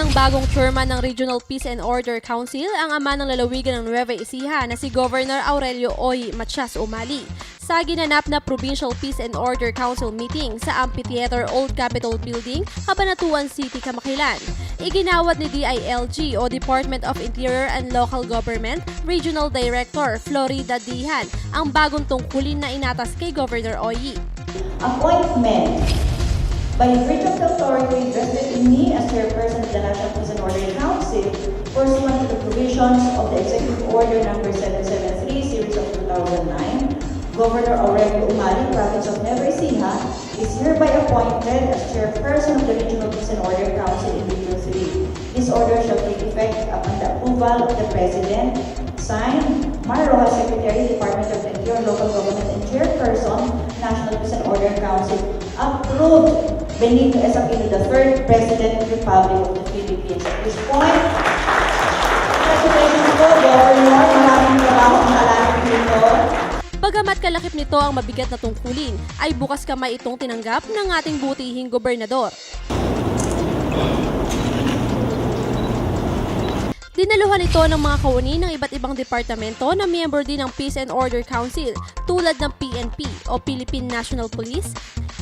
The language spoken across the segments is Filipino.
ng bagong chairman ng Regional Peace and Order Council ang ama ng lalawigan ng Nueva Ecija na si Governor Aurelio Oy Matias Umali sa ginanap na Provincial Peace and Order Council meeting sa Amphitheater Old Capitol Building, Cabanatuan City, Kamakailan. Iginawad ni DILG o Department of Interior and Local Government Regional Director Florida Dihan ang bagong tungkulin na inatas kay Governor Oy. Appointment by virtue of the authority vested in me as chairperson of the National Peace and Order Council, pursuant to the provisions of the Executive Order Number 773, Series of 2009, Governor Aurelio Umali, Province of Nueva Ecija, is hereby appointed as chairperson of the Regional Peace and Order Council in Region 3. This order shall take effect upon the approval of the President. Signed, Mar Rojas, Secretary, Department of Interior, Local Government, and Chairperson, National Peace and Order Council. Approved, Benito S. Aquino III, President of the Republic of the Philippines. At this point, congratulations po, Governor. Maraming trabaho ang nalalapit nito. Bagamat kalakip nito ang mabigat na tungkulin, ay bukas kamay itong tinanggap ng ating butihing gobernador. Dinaluhan ito ng mga kawani ng iba't ibang departamento na miyembro din ng Peace and Order Council tulad ng PNP o Philippine National Police,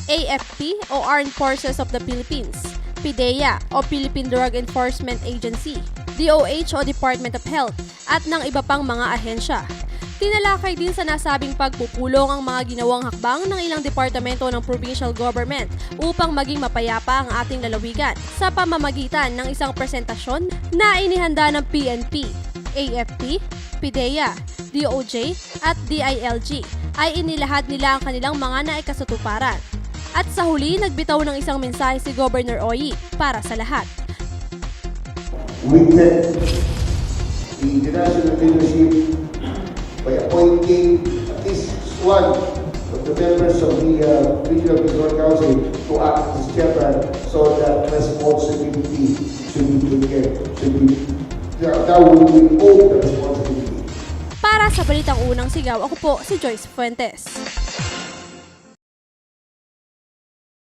AFP o Armed Forces of the Philippines, PIDEA o Philippine Drug Enforcement Agency, DOH o Department of Health at ng iba pang mga ahensya. Tinalakay din sa nasabing pagpupulong ang mga ginawang hakbang ng ilang departamento ng provincial government upang maging mapayapa ang ating lalawigan sa pamamagitan ng isang presentasyon na inihanda ng PNP, AFP, PIDEA, DOJ at DILG ay inilahad nila ang kanilang mga naikasatuparan. At sa huli, nagbitaw ng isang mensahe si Governor Oy para sa lahat. With the international leadership by appointing at least one of the members of the Regional Peace and Order Council to act as chairman so that responsibility should be taken. That will be all the responsibility. Para sa Balitang Unang Sigaw, ako po si Joyce Fuentes.